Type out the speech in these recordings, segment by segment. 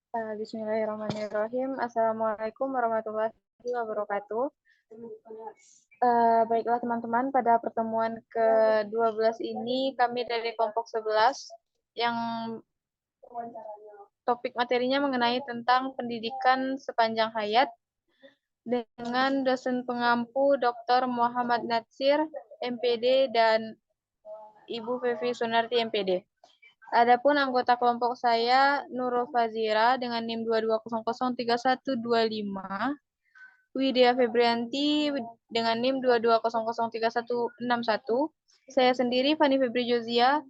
Bismillahirrahmanirrahim. Assalamualaikum warahmatullahi wabarakatuh. Baiklah teman-teman, pada pertemuan ke-12 ini kami dari kelompok 11 yang topik materinya mengenai tentang pendidikan sepanjang hayat dengan dosen pengampu Dr. Muhammad Natsir, MPD, dan Ibu Fevi Sunarti, MPD. Adapun anggota kelompok saya Nurul Fazira dengan NIM 22003125, Widya Febrianti dengan NIM 22003161, saya sendiri Fani Febri Jozia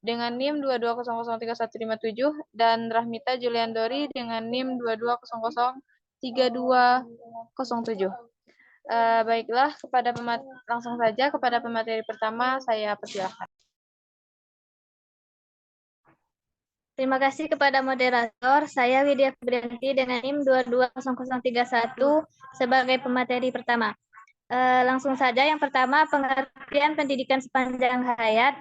dengan NIM 22003157, dan Rahmita Juliandori dengan NIM 22003207. Baiklah, langsung saja kepada pemateri pertama, saya persilahkan. Terima kasih kepada moderator. Saya Widya Febrianti dengan NIM 220031 sebagai pemateri pertama. Langsung saja, yang pertama, pengertian pendidikan sepanjang hayat.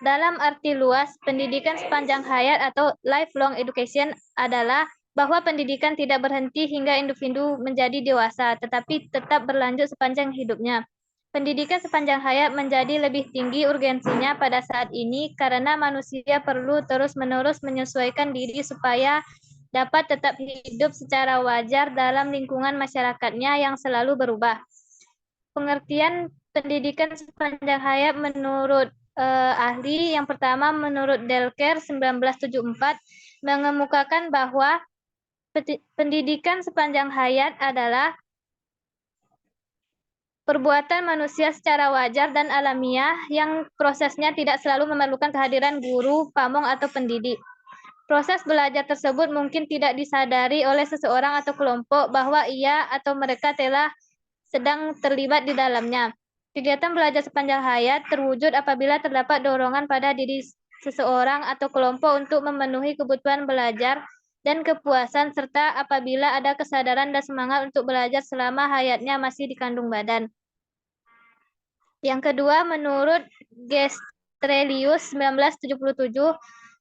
Dalam arti luas, pendidikan sepanjang hayat atau lifelong education adalah bahwa pendidikan tidak berhenti hingga individu menjadi dewasa, tetapi tetap berlanjut sepanjang hidupnya. Pendidikan sepanjang hayat menjadi lebih tinggi urgensinya pada saat ini karena manusia perlu terus-menerus menyesuaikan diri supaya dapat tetap hidup secara wajar dalam lingkungan masyarakatnya yang selalu berubah. Pengertian pendidikan sepanjang hayat menurut ahli, yang pertama menurut Delker 1974 mengemukakan bahwa pendidikan sepanjang hayat adalah perbuatan manusia secara wajar dan alamiah yang prosesnya tidak selalu memerlukan kehadiran guru, pamong, atau pendidik. Proses belajar tersebut mungkin tidak disadari oleh seseorang atau kelompok bahwa ia atau mereka telah sedang terlibat di dalamnya. Kegiatan belajar sepanjang hayat terwujud apabila terdapat dorongan pada diri seseorang atau kelompok untuk memenuhi kebutuhan belajar dan kepuasan, serta apabila ada kesadaran dan semangat untuk belajar selama hayatnya masih dikandung badan. Yang kedua, menurut Gestrelius 1977,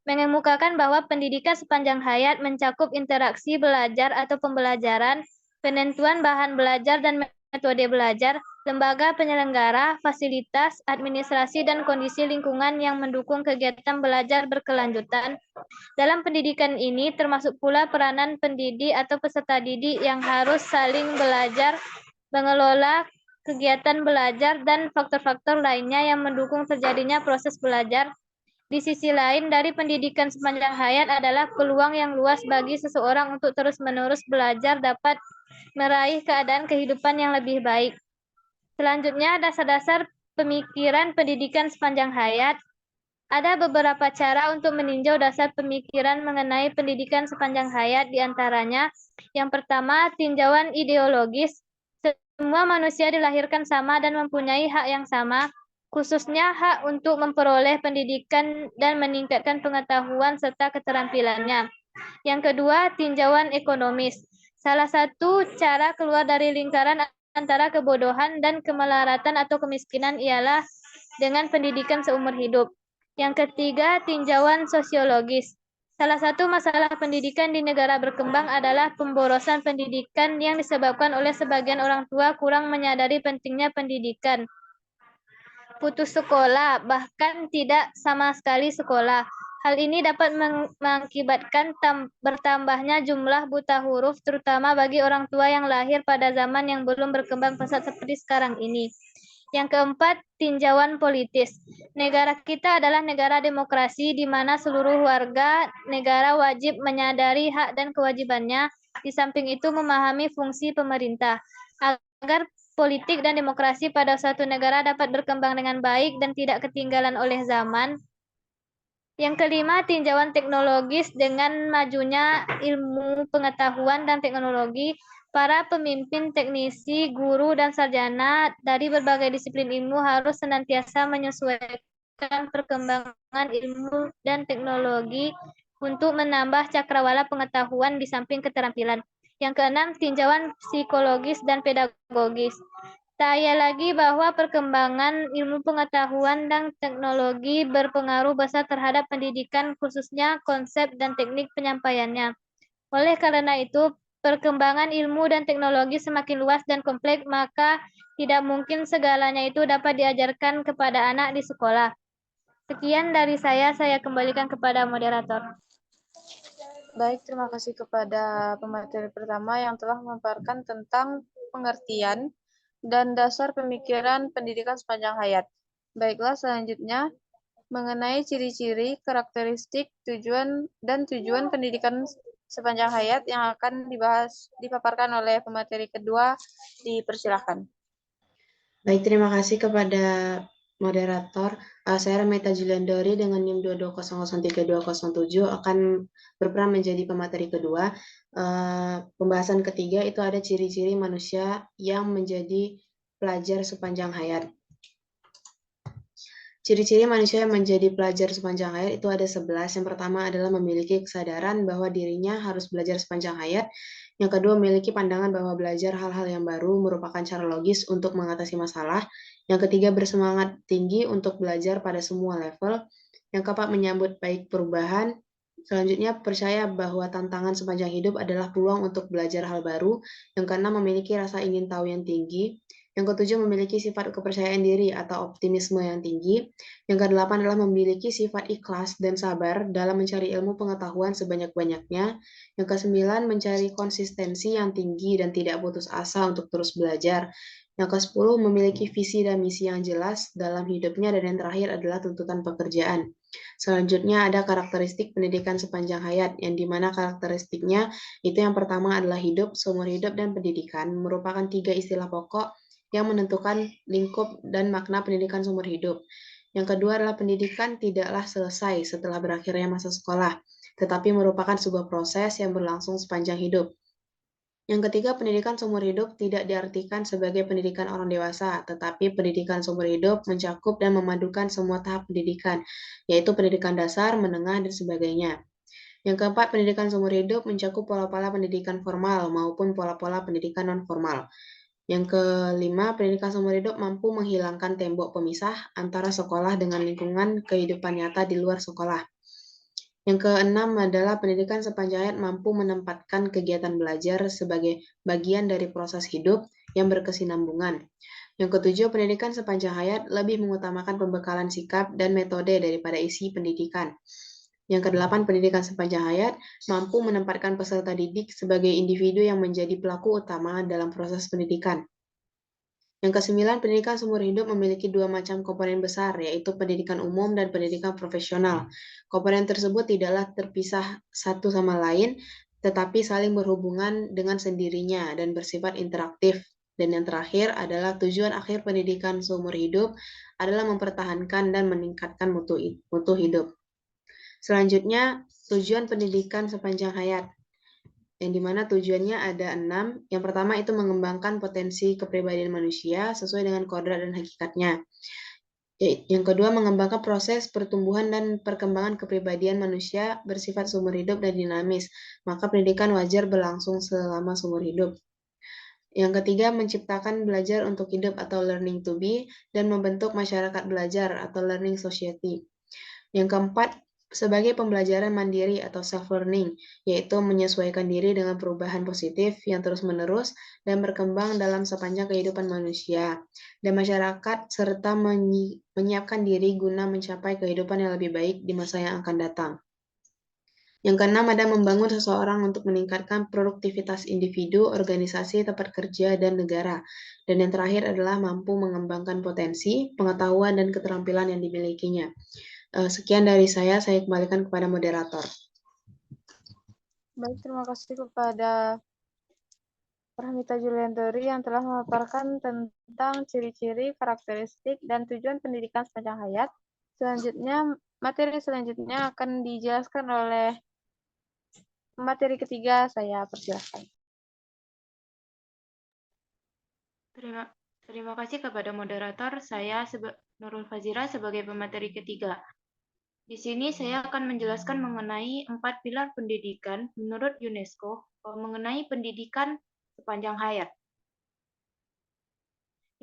mengemukakan bahwa pendidikan sepanjang hayat mencakup interaksi belajar atau pembelajaran, penentuan bahan belajar dan metode belajar, lembaga penyelenggara, fasilitas, administrasi, dan kondisi lingkungan yang mendukung kegiatan belajar berkelanjutan. Dalam pendidikan ini termasuk pula peranan pendidik atau peserta didik yang harus saling belajar, mengelola kegiatan belajar, dan faktor-faktor lainnya yang mendukung terjadinya proses belajar. Di sisi lain, dari pendidikan sepanjang hayat adalah peluang yang luas bagi seseorang untuk terus-menerus belajar dapat meraih keadaan kehidupan yang lebih baik. Selanjutnya, dasar-dasar pemikiran pendidikan sepanjang hayat. Ada beberapa cara untuk meninjau dasar pemikiran mengenai pendidikan sepanjang hayat, diantaranya yang pertama, tinjauan ideologis. Semua manusia dilahirkan sama dan mempunyai hak yang sama, khususnya hak untuk memperoleh pendidikan dan meningkatkan pengetahuan serta keterampilannya. Yang kedua, tinjauan ekonomis. Salah satu cara keluar dari lingkaran antara kebodohan dan kemelaratan atau kemiskinan ialah dengan pendidikan seumur hidup. Yang ketiga, tinjauan sosiologis. Salah satu masalah pendidikan di negara berkembang adalah pemborosan pendidikan yang disebabkan oleh sebagian orang tua kurang menyadari pentingnya pendidikan. Putus sekolah, bahkan tidak sama sekali sekolah. Hal ini dapat mengakibatkan bertambahnya jumlah buta huruf, terutama bagi orang tua yang lahir pada zaman yang belum berkembang pesat seperti sekarang ini. Yang keempat, tinjauan politis. Negara kita adalah negara demokrasi di mana seluruh warga negara wajib menyadari hak dan kewajibannya, di samping itu memahami fungsi pemerintah. Agar politik dan demokrasi pada suatu negara dapat berkembang dengan baik dan tidak ketinggalan oleh zaman. Yang kelima, tinjauan teknologis. Dengan majunya ilmu pengetahuan dan teknologi, para pemimpin, teknisi, guru, dan sarjana dari berbagai disiplin ilmu harus senantiasa menyesuaikan perkembangan ilmu dan teknologi untuk menambah cakrawala pengetahuan di samping keterampilan. Yang keenam, tinjauan psikologis dan pedagogis. Tak ayal lagi bahwa perkembangan ilmu pengetahuan dan teknologi berpengaruh besar terhadap pendidikan, khususnya konsep dan teknik penyampaiannya. Oleh karena itu, perkembangan ilmu dan teknologi semakin luas dan kompleks, maka tidak mungkin segalanya itu dapat diajarkan kepada anak di sekolah. Sekian dari saya kembalikan kepada moderator. Baik, terima kasih kepada pemateri pertama yang telah memaparkan tentang pengertian dan dasar pemikiran pendidikan sepanjang hayat. Baiklah, selanjutnya mengenai ciri-ciri, karakteristik, tujuan, dan tujuan pendidikan sepanjang hayat yang akan dipaparkan oleh pemateri kedua. Dipersilahkan. Baik, terima kasih kepada moderator. Saya Rameta Juliandori dengan NIM 220032207 akan berperan menjadi pemateri kedua. Pembahasan ketiga itu ada ciri-ciri manusia yang menjadi pelajar sepanjang hayat. Ciri-ciri manusia yang menjadi pelajar sepanjang hayat itu ada 11. Yang pertama adalah memiliki kesadaran bahwa dirinya harus belajar sepanjang hayat. Yang kedua, memiliki pandangan bahwa belajar hal-hal yang baru merupakan cara logis untuk mengatasi masalah. Yang ketiga, bersemangat tinggi untuk belajar pada semua level. Yang keempat, menyambut baik perubahan. Selanjutnya, percaya bahwa tantangan sepanjang hidup adalah peluang untuk belajar hal baru. Yang keenam, memiliki rasa ingin tahu yang tinggi. Yang ketujuh, memiliki sifat kepercayaan diri atau optimisme yang tinggi. Yang kedelapan adalah memiliki sifat ikhlas dan sabar dalam mencari ilmu pengetahuan sebanyak-banyaknya. Yang kesembilan, mencari konsistensi yang tinggi dan tidak putus asa untuk terus belajar. Yang kesepuluh, memiliki visi dan misi yang jelas dalam hidupnya. Dan yang terakhir adalah tuntutan pekerjaan. Selanjutnya ada karakteristik pendidikan sepanjang hayat, yang dimana karakteristiknya itu yang pertama adalah hidup, seumur hidup, dan pendidikan, merupakan 3 istilah pokok yang menentukan lingkup dan makna pendidikan seumur hidup. Yang kedua adalah pendidikan tidaklah selesai setelah berakhirnya masa sekolah, tetapi merupakan sebuah proses yang berlangsung sepanjang hidup. Yang ketiga, pendidikan seumur hidup tidak diartikan sebagai pendidikan orang dewasa, tetapi pendidikan seumur hidup mencakup dan memadukan semua tahap pendidikan, yaitu pendidikan dasar, menengah, dan sebagainya. Yang keempat, pendidikan seumur hidup mencakup pola-pola pendidikan formal maupun pola-pola pendidikan non-formal. Yang kelima, pendidikan seumur hidup mampu menghilangkan tembok pemisah antara sekolah dengan lingkungan kehidupan nyata di luar sekolah. Yang keenam adalah pendidikan sepanjang hayat mampu menempatkan kegiatan belajar sebagai bagian dari proses hidup yang berkesinambungan. Yang ketujuh, pendidikan sepanjang hayat lebih mengutamakan pembekalan sikap dan metode daripada isi pendidikan. Yang kedelapan, pendidikan sepanjang hayat mampu menempatkan peserta didik sebagai individu yang menjadi pelaku utama dalam proses pendidikan. Yang kesembilan, pendidikan seumur hidup memiliki 2 macam komponen besar, yaitu pendidikan umum dan pendidikan profesional. Komponen tersebut tidaklah terpisah satu sama lain, tetapi saling berhubungan dengan sendirinya dan bersifat interaktif. Dan yang terakhir adalah tujuan akhir pendidikan seumur hidup adalah mempertahankan dan meningkatkan mutu hidup. Selanjutnya, tujuan pendidikan sepanjang hayat, yang dimana tujuannya ada 6. Yang pertama itu mengembangkan potensi kepribadian manusia sesuai dengan kodrat dan hakikatnya. Yang kedua, mengembangkan proses pertumbuhan dan perkembangan kepribadian manusia bersifat seumur hidup dan dinamis, maka pendidikan wajar berlangsung selama seumur hidup. Yang ketiga, menciptakan belajar untuk hidup atau learning to be, dan membentuk masyarakat belajar atau learning society. Yang keempat, sebagai pembelajaran mandiri atau self-learning, yaitu menyesuaikan diri dengan perubahan positif yang terus-menerus dan berkembang dalam sepanjang kehidupan manusia dan masyarakat, serta menyiapkan diri guna mencapai kehidupan yang lebih baik di masa yang akan datang. Yang keenam ada membangun seseorang untuk meningkatkan produktivitas individu, organisasi, tempat kerja, dan negara. Dan yang terakhir adalah mampu mengembangkan potensi, pengetahuan, dan keterampilan yang dimilikinya. Sekian dari saya kembalikan kepada moderator. Baik, terima kasih kepada Rahmita Juliandori yang telah memaparkan tentang ciri-ciri, karakteristik, dan tujuan pendidikan sepanjang hayat. Selanjutnya, materi selanjutnya akan dijelaskan oleh materi ketiga. Saya persilahkan. Terima kasih kepada moderator. Saya Nurul Fazira sebagai pemateri ketiga. Di sini saya akan menjelaskan mengenai 4 pilar pendidikan menurut UNESCO mengenai pendidikan sepanjang hayat.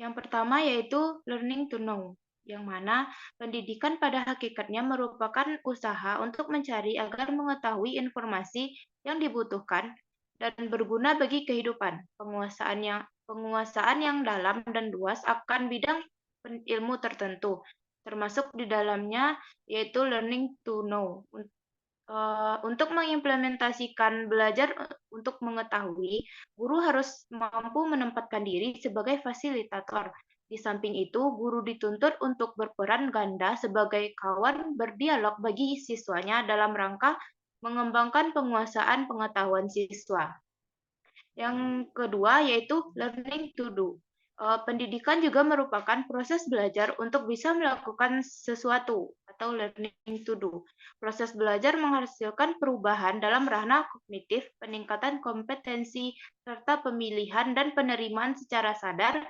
Yang pertama yaitu learning to know. yang mana pendidikan pada hakikatnya merupakan usaha untuk mencari agar mengetahui informasi yang dibutuhkan dan berguna bagi kehidupan. Penguasaan yang dalam dan luas akan bidang ilmu tertentu, termasuk di dalamnya yaitu learning to know. Untuk mengimplementasikan belajar untuk mengetahui, guru harus mampu menempatkan diri sebagai fasilitator. Di samping itu, guru dituntut untuk berperan ganda sebagai kawan berdialog bagi siswanya dalam rangka mengembangkan penguasaan pengetahuan siswa. Yang kedua yaitu learning to do. Pendidikan juga merupakan proses belajar untuk bisa melakukan sesuatu atau learning to do. Proses belajar menghasilkan perubahan dalam ranah kognitif, peningkatan kompetensi, serta pemilihan dan penerimaan secara sadar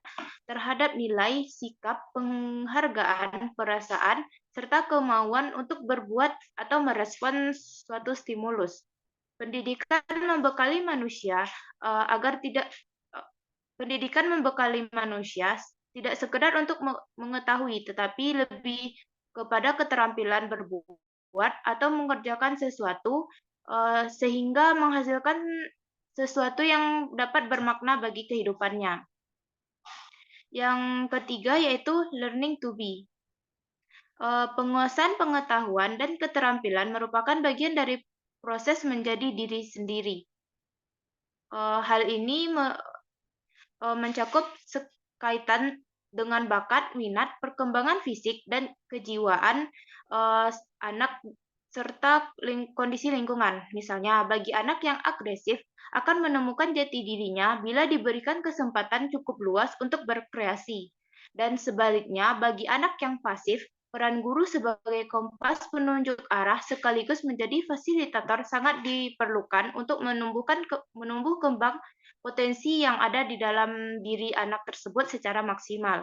terhadap nilai, sikap, penghargaan, perasaan, serta kemauan untuk berbuat atau merespon suatu stimulus. Pendidikan membekali manusia agar tidak Pendidikan membekali manusia tidak sekedar untuk mengetahui, tetapi lebih kepada keterampilan berbuat atau mengerjakan sesuatu sehingga menghasilkan sesuatu yang dapat bermakna bagi kehidupannya. Yang ketiga yaitu learning to be. Penguasaan pengetahuan dan keterampilan merupakan bagian dari proses menjadi diri sendiri. Hal ini mencakup kaitan dengan bakat, minat, perkembangan fisik, dan kejiwaan anak serta kondisi lingkungan. Misalnya, bagi anak yang agresif akan menemukan jati dirinya bila diberikan kesempatan cukup luas untuk berkreasi. Dan sebaliknya, bagi anak yang pasif, peran guru sebagai kompas penunjuk arah sekaligus menjadi fasilitator sangat diperlukan untuk menumbuh kembang potensi yang ada di dalam diri anak tersebut secara maksimal.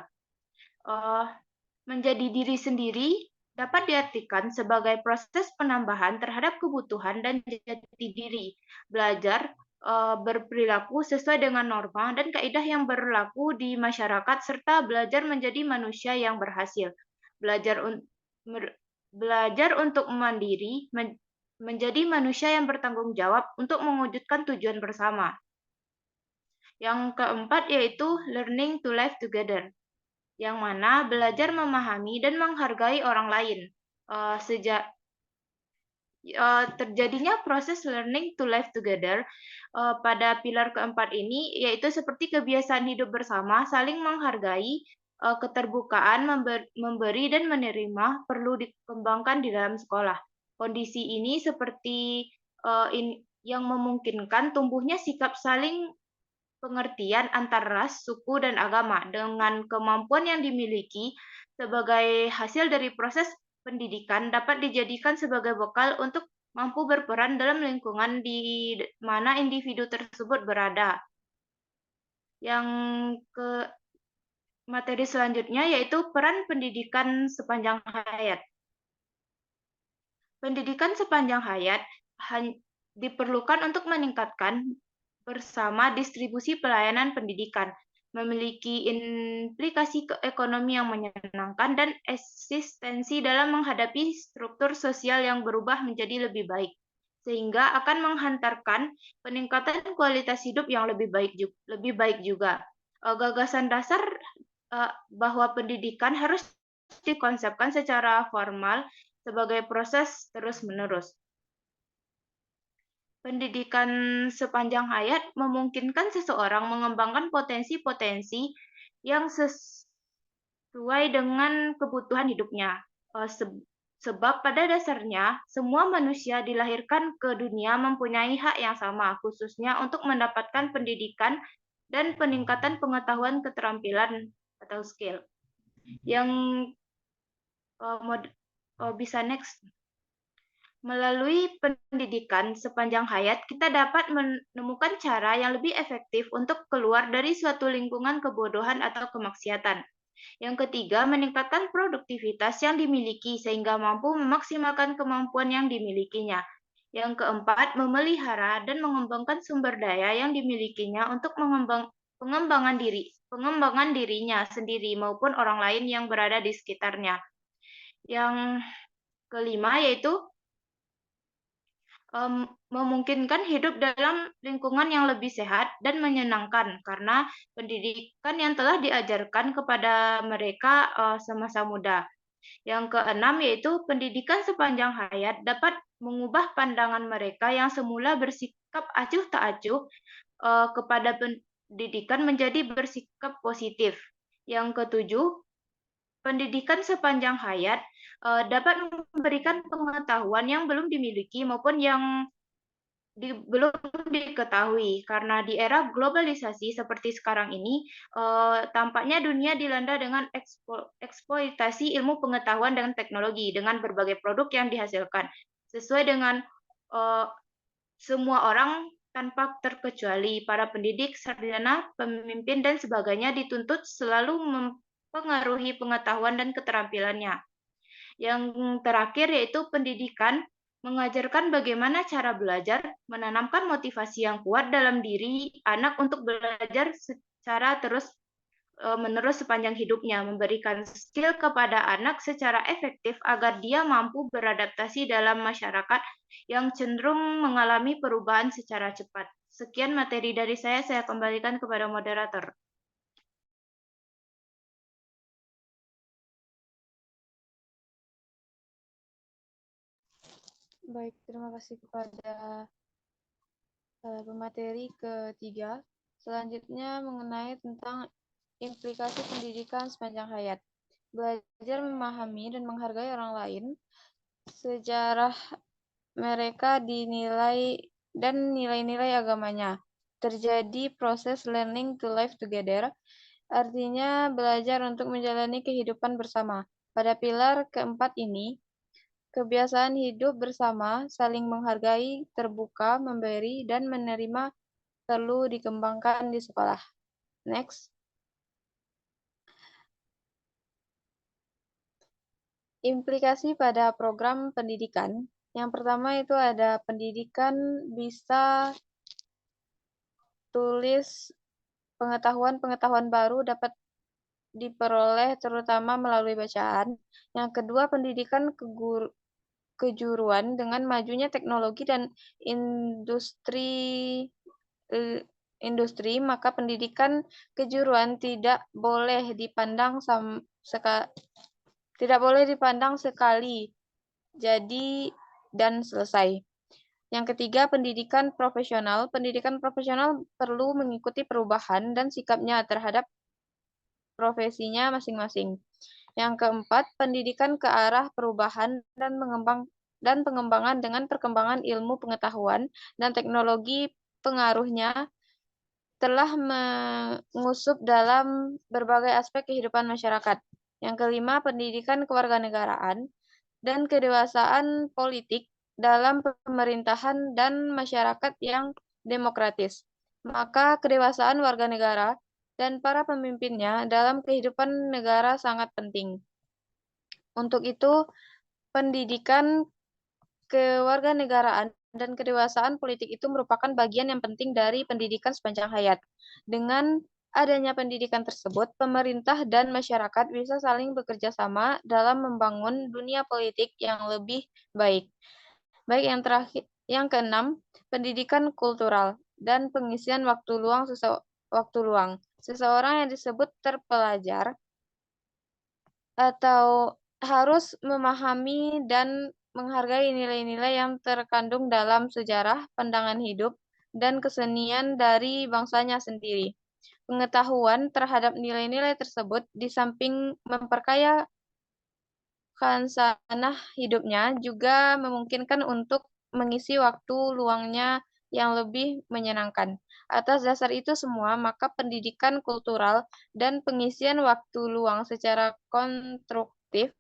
Menjadi diri sendiri dapat diartikan sebagai proses penambahan terhadap kebutuhan dan jati diri. Belajar berperilaku sesuai dengan norma dan kaidah yang berlaku di masyarakat, serta belajar menjadi manusia yang berhasil. Belajar untuk mandiri, menjadi manusia yang bertanggung jawab untuk mewujudkan tujuan bersama. Yang keempat yaitu learning to live together, yang mana belajar memahami dan menghargai orang lain. Terjadinya proses learning to live together pada pilar keempat ini, yaitu seperti kebiasaan hidup bersama, saling menghargai, keterbukaan, memberi dan menerima perlu dikembangkan di dalam sekolah. Kondisi ini seperti yang memungkinkan tumbuhnya sikap saling pengertian antar ras, suku, dan agama dengan kemampuan yang dimiliki sebagai hasil dari proses pendidikan dapat dijadikan sebagai bekal untuk mampu berperan dalam lingkungan di mana individu tersebut berada. Yang ke materi selanjutnya yaitu peran pendidikan sepanjang hayat. Pendidikan sepanjang hayat diperlukan untuk meningkatkan bersama distribusi pelayanan pendidikan, memiliki implikasi ekonomi yang menyenangkan dan eksistensi dalam menghadapi struktur sosial yang berubah menjadi lebih baik, sehingga akan menghantarkan peningkatan kualitas hidup yang lebih baik juga. Gagasan dasar bahwa pendidikan harus dikonsepkan secara formal sebagai proses terus-menerus. Pendidikan sepanjang hayat memungkinkan seseorang mengembangkan potensi-potensi yang sesuai dengan kebutuhan hidupnya. Sebab pada dasarnya, semua manusia dilahirkan ke dunia mempunyai hak yang sama, khususnya untuk mendapatkan pendidikan dan peningkatan pengetahuan keterampilan atau skill. Yang bisa next. Melalui pendidikan sepanjang hayat, kita dapat menemukan cara yang lebih efektif untuk keluar dari suatu lingkungan kebodohan atau kemaksiatan. Yang ketiga, meningkatkan produktivitas yang dimiliki sehingga mampu memaksimalkan kemampuan yang dimilikinya. Yang keempat, memelihara dan mengembangkan sumber daya yang dimilikinya untuk pengembangan diri pengembangan dirinya sendiri maupun orang lain yang berada di sekitarnya. Yang kelima yaitu memungkinkan hidup dalam lingkungan yang lebih sehat dan menyenangkan karena pendidikan yang telah diajarkan kepada mereka semasa muda. Yang keenam yaitu pendidikan sepanjang hayat dapat mengubah pandangan mereka yang semula bersikap acuh tak acuh kepada pendidikan menjadi bersikap positif. Yang ketujuh, pendidikan sepanjang hayat dapat memberikan pengetahuan yang belum dimiliki maupun yang belum diketahui karena di era globalisasi seperti sekarang ini tampaknya dunia dilanda dengan eksploitasi ilmu pengetahuan dan teknologi dengan berbagai produk yang dihasilkan sesuai dengan semua orang tanpa terkecuali para pendidik, sarjana, pemimpin dan sebagainya dituntut selalu mempengaruhi pengetahuan dan keterampilannya. Yang terakhir yaitu pendidikan mengajarkan bagaimana cara belajar, menanamkan motivasi yang kuat dalam diri anak untuk belajar secara terus-menerus sepanjang hidupnya, memberikan skill kepada anak secara efektif agar dia mampu beradaptasi dalam masyarakat yang cenderung mengalami perubahan secara cepat. Sekian materi dari saya kembalikan kepada moderator. Baik, terima kasih kepada pemateri ketiga. Selanjutnya mengenai tentang implikasi pendidikan sepanjang hayat. Belajar memahami dan menghargai orang lain, sejarah mereka dinilai dan nilai-nilai agamanya. Terjadi proses learning to live together, artinya belajar untuk menjalani kehidupan bersama. Pada pilar keempat ini, kebiasaan hidup bersama, saling menghargai, terbuka, memberi, dan menerima perlu dikembangkan di sekolah. Next. Implikasi pada program pendidikan. Yang pertama itu ada pendidikan bisa tulis pengetahuan-pengetahuan baru dapat diperoleh terutama melalui bacaan. Yang kedua, pendidikan kejuruan dengan majunya teknologi dan industri, maka pendidikan kejuruan tidak boleh dipandang sekali jadi dan selesai. Yang ketiga, pendidikan profesional. Pendidikan profesional perlu mengikuti perubahan dan sikapnya terhadap profesinya masing-masing. Yang keempat, pendidikan ke arah perubahan dan pengembangan dengan perkembangan ilmu pengetahuan dan teknologi pengaruhnya telah mengusup dalam berbagai aspek kehidupan masyarakat. Yang kelima, pendidikan kewarganegaraan dan kedewasaan politik dalam pemerintahan dan masyarakat yang demokratis. Maka kedewasaan warga negara dan para pemimpinnya dalam kehidupan negara sangat penting. Untuk itu, pendidikan kewarganegaraan dan kedewasaan politik itu merupakan bagian yang penting dari pendidikan sepanjang hayat. Dengan adanya pendidikan tersebut, pemerintah dan masyarakat bisa saling bekerja sama dalam membangun dunia politik yang lebih baik. Baik, yang terakhir, yang keenam, pendidikan kultural dan pengisian waktu luang. Seseorang yang disebut terpelajar atau harus memahami dan menghargai nilai-nilai yang terkandung dalam sejarah, pandangan hidup, dan kesenian dari bangsanya sendiri. Pengetahuan terhadap nilai-nilai tersebut di samping memperkaya khasanah hidupnya juga memungkinkan untuk mengisi waktu luangnya yang lebih menyenangkan. Atas dasar itu semua, maka pendidikan kultural dan pengisian waktu luang secara konstruktif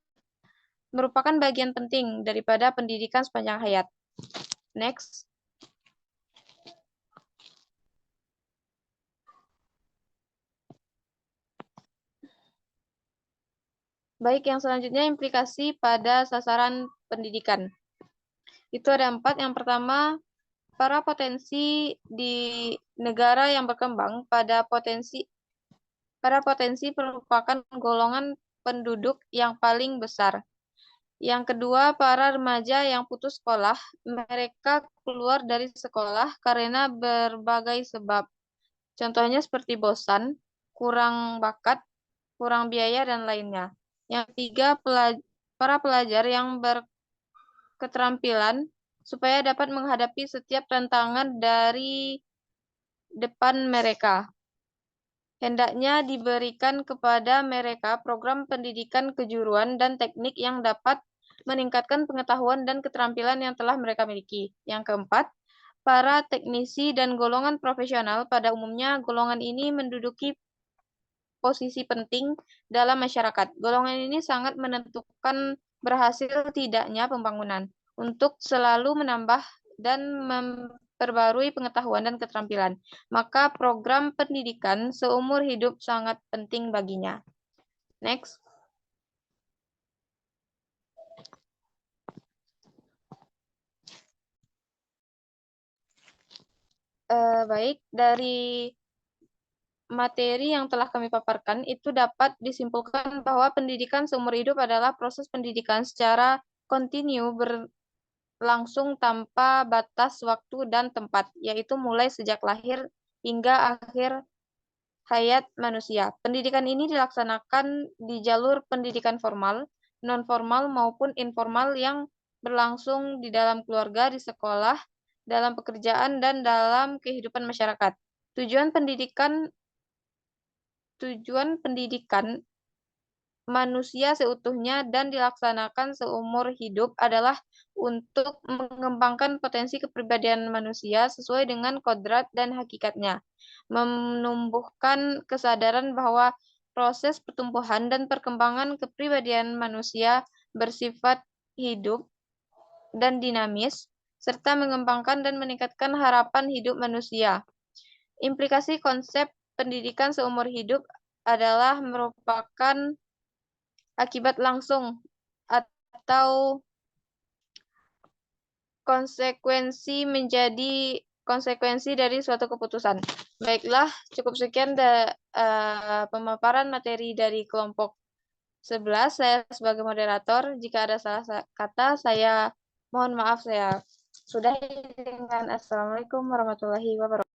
merupakan bagian penting daripada pendidikan sepanjang hayat. Next. Baik, yang selanjutnya implikasi pada sasaran pendidikan. Itu ada 4. Yang pertama, para potensi di negara yang berkembang pada potensi para potensi merupakan golongan penduduk yang paling besar. Yang kedua, para remaja yang putus sekolah, mereka keluar dari sekolah karena berbagai sebab. Contohnya seperti bosan, kurang bakat, kurang biaya, dan lainnya. Yang ketiga, para pelajar yang berketerampilan supaya dapat menghadapi setiap tantangan dari depan mereka. Hendaknya diberikan kepada mereka program pendidikan kejuruan dan teknik yang dapat meningkatkan pengetahuan dan keterampilan yang telah mereka miliki. Yang keempat, para teknisi dan golongan profesional pada umumnya golongan ini menduduki posisi penting dalam masyarakat. Golongan ini sangat menentukan berhasil tidaknya pembangunan untuk selalu menambah dan memperbarui pengetahuan dan keterampilan. Maka program pendidikan seumur hidup sangat penting baginya. Next. Baik, dari materi yang telah kami paparkan, itu dapat disimpulkan bahwa pendidikan seumur hidup adalah proses pendidikan secara kontinu berlangsung tanpa batas waktu dan tempat, yaitu mulai sejak lahir hingga akhir hayat manusia. Pendidikan ini dilaksanakan di jalur pendidikan formal, non-formal maupun informal yang berlangsung di dalam keluarga, di sekolah, dalam pekerjaan, dan dalam kehidupan masyarakat. Tujuan pendidikan manusia seutuhnya dan dilaksanakan seumur hidup adalah untuk mengembangkan potensi kepribadian manusia sesuai dengan kodrat dan hakikatnya, menumbuhkan kesadaran bahwa proses pertumbuhan dan perkembangan kepribadian manusia bersifat hidup dan dinamis, serta mengembangkan dan meningkatkan harapan hidup manusia. Implikasi konsep pendidikan seumur hidup adalah merupakan akibat langsung atau konsekuensi dari suatu keputusan. Baiklah, cukup sekian pemaparan materi dari kelompok 11. Saya sebagai moderator, jika ada salah kata, saya mohon maaf. Saya sudahi dengan Assalamualaikum warahmatullahi wabarakatuh.